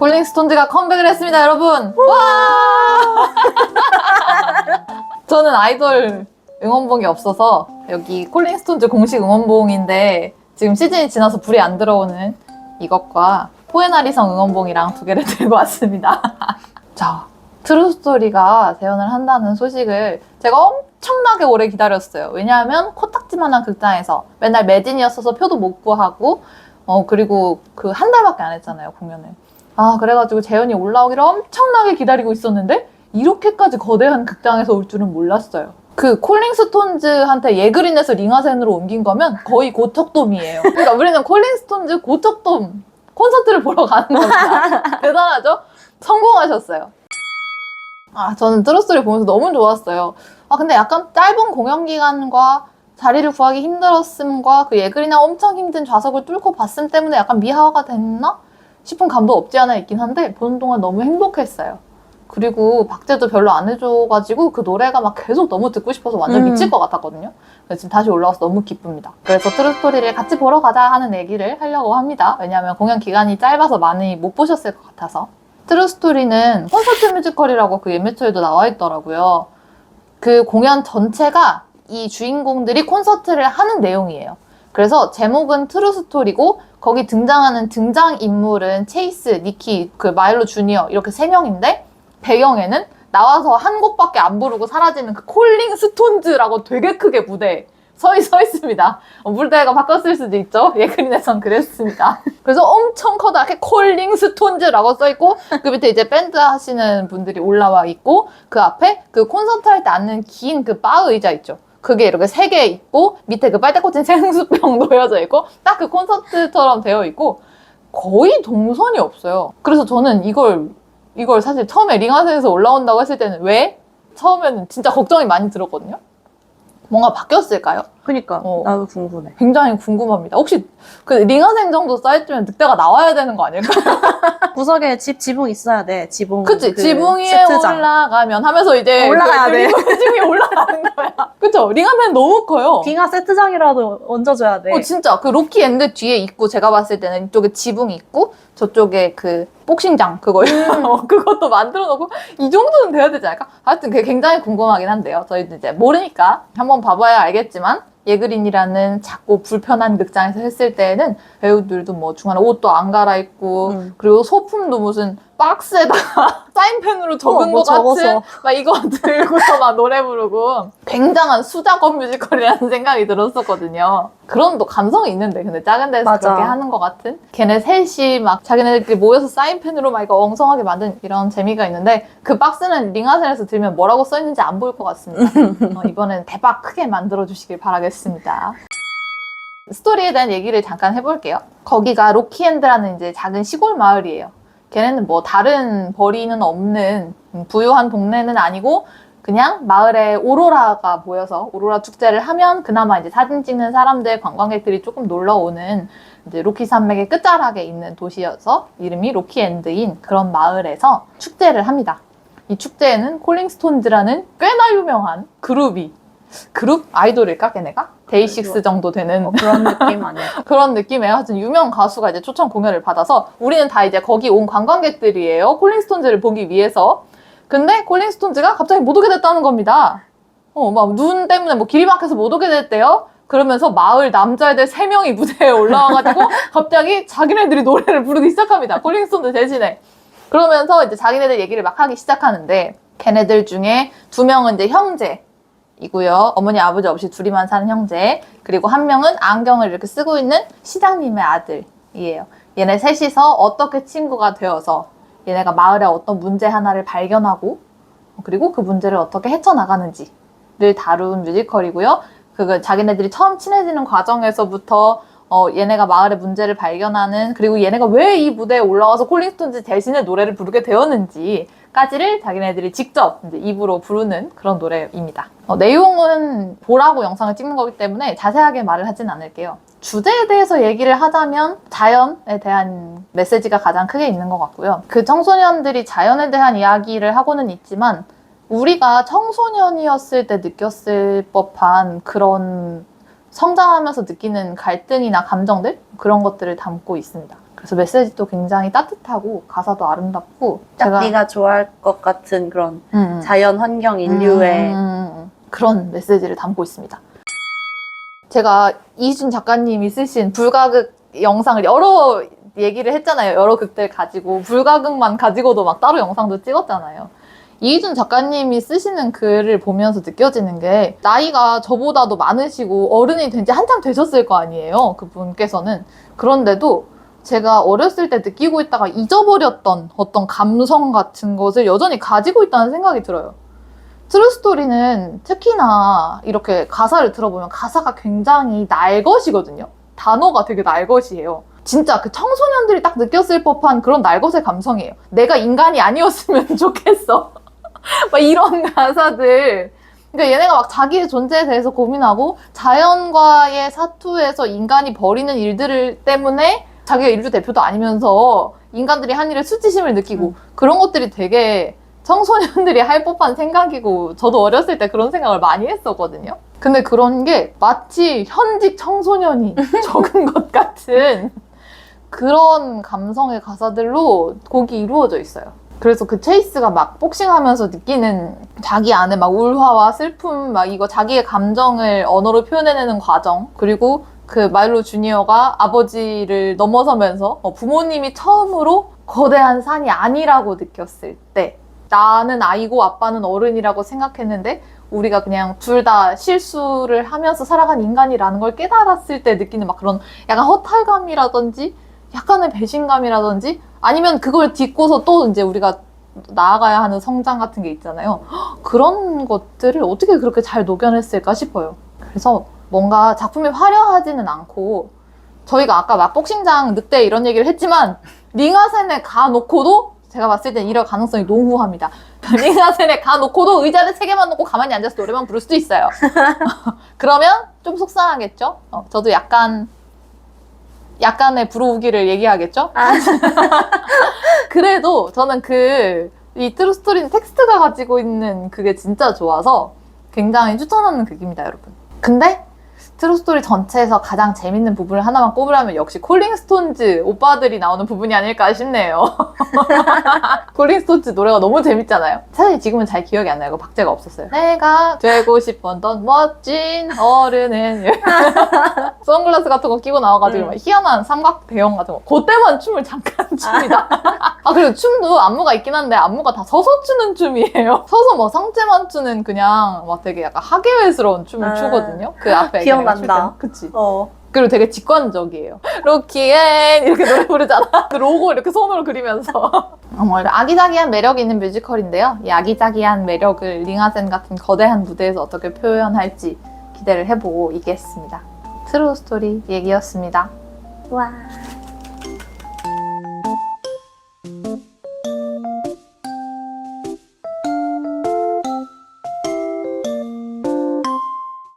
콜링스톤즈가 컴백을 했습니다, 여러분. 와! 저는 아이돌 응원봉이 없어서 여기 콜링스톤즈 공식 응원봉인데 지금 시즌이 지나서 불이 안 들어오는 이것과 포에나리성 응원봉이랑 두 개를 들고 왔습니다. 자, 트루스토리가 재연을 한다는 소식을 제가 엄청나게 오래 기다렸어요. 왜냐하면 코딱지만한 극장에서 맨날 매진이었어서 표도 못 구하고 그리고 그 한 달밖에 안 했잖아요, 공연을. 그래가지고 재연이 올라오기를 엄청나게 기다리고 있었는데 이렇게까지 거대한 극장에서 올 줄은 몰랐어요. 그 콜링스톤즈한테 예그린에서 링하센으로 옮긴 거면 거의 고척돔이에요. 그러니까 우리는 콜링스톤즈 고척돔 콘서트를 보러 가는 겁니다. 대단하죠? 성공하셨어요. 저는 트루스토리 보면서 너무 좋았어요. 근데 약간 짧은 공연 기간과 자리를 구하기 힘들었음과 그 예그린의 엄청 힘든 좌석을 뚫고 봤음 때문에 약간 미화가 됐나 싶은 감도 없지 않아 있긴 한데 보는 동안 너무 행복했어요. 그리고 박제도 별로 안 해줘가지고 그 노래가 막 계속 너무 듣고 싶어서 완전 미칠 것 같았거든요. 그래서 지금 다시 올라와서 너무 기쁩니다. 그래서 트루스토리를 같이 보러 가자 하는 얘기를 하려고 합니다. 왜냐하면 공연 기간이 짧아서 많이 못 보셨을 것 같아서. 트루스토리는 콘서트 뮤지컬이라고 그 예매처에도 나와 있더라고요. 그 공연 전체가 이 주인공들이 콘서트를 하는 내용이에요. 그래서 제목은 트루스토리고 거기 등장하는 등장인물은 체이스, 니키, 그 마일로 주니어 이렇게 3명인데 배경에는 나와서 한 곡밖에 안 부르고 사라지는 그 콜링 스톤즈라고 되게 크게 무대에 서 있습니다. 무대가 바뀌었을 수도 있죠. 예그린에선 그랬습니다. 그래서 엄청 커다랗게 콜링 스톤즈라고 써있고 그 밑에 이제 밴드 하시는 분들이 올라와 있고 그 앞에 그 콘서트 할 때 앉는 긴 그 바 의자 있죠. 그게 이렇게 3개 있고 밑에 그 빨대 꽂힌 생수병 놓여져 있고 딱 그 콘서트처럼 되어 있고 거의 동선이 없어요. 그래서 저는 이걸 사실 처음에 링하센에서 올라온다고 했을 때는 왜? 처음에는 진짜 걱정이 많이 들었거든요. 뭔가 바뀌었을까요? 그니까 나도 궁금해. 굉장히 궁금합니다. 혹시 그 링하센 정도 사이즈면 늑대가 나와야 되는 거 아닐까요? 구석에 지붕 있어야 돼. 지붕. 그치? 지붕 위에 세트장. 올라가면 하면서 이제 올라가야 돼. 지붕 위에 올라가는 거야. 그쵸? 링하센 너무 커요. 빙하 세트장이라도 얹어줘야 돼. 진짜 그 로키 엔드 뒤에 있고 제가 봤을 때는 이쪽에 지붕이 있고 저쪽에 그 복싱장 그거요. 그것도 만들어 놓고 이 정도는 돼야 되지 않을까? 하여튼 그게 굉장히 궁금하긴 한데요. 저희도 이제 모르니까 한번 봐봐야 알겠지만 예그린이라는 작고 불편한 극장에서 했을 때에는 배우들도 뭐 중간에 옷도 안 갈아입고 그리고 소품도 무슨 박스에다가 사인펜으로 적은 것 같은 막 이거 들고서 막 노래 부르고 굉장한 수작업 뮤지컬이라는 생각이 들었었거든요. 그런 또 감성이 있는데 근데 작은 데서 맞아. 그렇게 하는 것 같은 걔네 셋이 막 자기네들끼리 모여서 사인펜으로 막 이거 엉성하게 만든 이런 재미가 있는데 그 박스는 링하센에서 들면 뭐라고 써있는지 안 보일 것 같습니다. 이번엔 대박 크게 만들어 주시길 바라겠습니다. 스토리에 대한 얘기를 잠깐 해볼게요. 거기가 로키엔드라는 이제 작은 시골 마을이에요. 걔네는 뭐 다른 벌이는 없는 부유한 동네는 아니고 그냥 마을에 오로라가 모여서 오로라 축제를 하면 그나마 이제 사진 찍는 사람들, 관광객들이 조금 놀러 오는 이제 로키 산맥의 끝자락에 있는 도시여서 이름이 로키엔드인 그런 마을에서 축제를 합니다. 이 축제에는 콜링스톤즈라는 꽤나 유명한 그룹 아이돌일까 걔네가? 데이식스 정도 되는 그런 느낌 아니야? 그런 느낌의 하여튼 유명 가수가 이제 초청 공연을 받아서 우리는 다 이제 거기 온 관광객들이에요. 콜링스톤즈를 보기 위해서. 근데 콜링스톤즈가 갑자기 못 오게 됐다는 겁니다. 막 눈 때문에 뭐 길이 막혀서 못 오게 됐대요. 그러면서 마을 남자애들 3명이 무대에 올라와가지고 갑자기 자기네들이 노래를 부르기 시작합니다. 콜링스톤즈 대신에. 그러면서 이제 자기네들 얘기를 막 하기 시작하는데 걔네들 중에 2명은 이제 형제 이고요. 어머니 아버지 없이 둘이만 사는 형제. 그리고 한 명은 안경을 이렇게 쓰고 있는 시장님의 아들이에요. 얘네 셋이서 어떻게 친구가 되어서 얘네가 마을에 어떤 문제 하나를 발견하고 그리고 그 문제를 어떻게 헤쳐나가는지를 다룬 뮤지컬이고요. 그거 자기네들이 처음 친해지는 과정에서부터 얘네가 마을의 문제를 발견하는 그리고 얘네가 왜 이 무대에 올라와서 콜링스톤즈 대신에 노래를 부르게 되었는지까지를 자기네들이 직접 이제 입으로 부르는 그런 노래입니다. 내용은 보라고 영상을 찍는 거기 때문에 자세하게 말을 하진 않을게요. 주제에 대해서 얘기를 하자면 자연에 대한 메시지가 가장 크게 있는 것 같고요. 그 청소년들이 자연에 대한 이야기를 하고는 있지만 우리가 청소년이었을 때 느꼈을 법한 그런 성장하면서 느끼는 갈등이나 감정들? 그런 것들을 담고 있습니다. 그래서 메시지도 굉장히 따뜻하고 가사도 아름답고 딱 네가 좋아할 것 같은 그런 자연 환경 인류의 그런 메시지를 담고 있습니다. 제가 이희준 작가님이 쓰신 불가극 영상을 여러 얘기를 했잖아요. 여러 극들 가지고 불가극만 가지고도 막 따로 영상도 찍었잖아요. 이희준 작가님이 쓰시는 글을 보면서 느껴지는 게 나이가 저보다도 많으시고 어른이 된 지 한참 되셨을 거 아니에요. 그분께서는. 그런데도 제가 어렸을 때 느끼고 있다가 잊어버렸던 어떤 감성 같은 것을 여전히 가지고 있다는 생각이 들어요. 트루스토리는 특히나 이렇게 가사를 들어보면 가사가 굉장히 날것이거든요. 단어가 되게 날것이에요. 진짜 그 청소년들이 딱 느꼈을 법한 그런 날것의 감성이에요. 내가 인간이 아니었으면 좋겠어. 막 이런 가사들. 그러니까 얘네가 막 자기의 존재에 대해서 고민하고 자연과의 사투에서 인간이 벌이는 일들 때문에 자기가 인류 대표도 아니면서 인간들이 한 일에 수치심을 느끼고 그런 것들이 되게 청소년들이 할 법한 생각이고 저도 어렸을 때 그런 생각을 많이 했었거든요. 근데 그런 게 마치 현직 청소년이 적은 것 같은 그런 감성의 가사들로 곡이 이루어져 있어요. 그래서 그 체이스가 막 복싱하면서 느끼는 자기 안에 막 울화와 슬픔, 막 이거 자기의 감정을 언어로 표현해내는 과정, 그리고 그 마일로 주니어가 아버지를 넘어서면서 부모님이 처음으로 거대한 산이 아니라고 느꼈을 때 나는 아이고 아빠는 어른이라고 생각했는데 우리가 그냥 둘 다 실수를 하면서 살아간 인간이라는 걸 깨달았을 때 느끼는 막 그런 약간 허탈감이라든지 약간의 배신감이라든지 아니면 그걸 딛고서 또 이제 우리가 나아가야 하는 성장 같은 게 있잖아요. 그런 것들을 어떻게 그렇게 잘 녹여냈을까 싶어요. 그래서 뭔가 작품이 화려하지는 않고 저희가 아까 막 복싱장 늑대 이런 얘기를 했지만 링하센에 가놓고도 제가 봤을 땐 이럴 가능성이 농후합니다. 링하센에 가놓고도 의자를 3개만 놓고 가만히 앉아서 노래만 부를 수도 있어요. 그러면 좀 속상하겠죠? 저도 약간의 불호우기를 얘기하겠죠? 그래도 저는 이 트루스토리는 텍스트가 가지고 있는 그게 진짜 좋아서 굉장히 추천하는 극입니다, 여러분. 근데 트루스토리 전체에서 가장 재밌는 부분을 하나만 꼽으라면 역시 콜링 스톤즈 오빠들이 나오는 부분이 아닐까 싶네요. 콜링 스톤즈 노래가 너무 재밌잖아요. 사실 지금은 잘 기억이 안 나요. 박제가 없었어요. 내가 되고 싶었던 멋진 어른은 선글라스 같은 거 끼고 나와가지고 막 희한한 삼각 대형 같은 거 그때만 춤을 잠깐 춥니다. 그리고 춤도 안무가 있긴 한데 안무가 다 서서 추는 춤이에요. 서서 뭐 상체만 추는 그냥 막 되게 약간 하계회스러운 춤을 추거든요. 그 앞에 기억난다. 그치? 어. 그리고 되게 직관적이에요. 로키앤 이렇게 노래 부르잖아. 그 로고 이렇게 손으로 그리면서. 정말 아기자기한 매력이 있는 뮤지컬인데요. 이 아기자기한 매력을 링하센 같은 거대한 무대에서 어떻게 표현할지 기대를 해보고 있겠습니다. 트루 스토리 얘기였습니다. 와.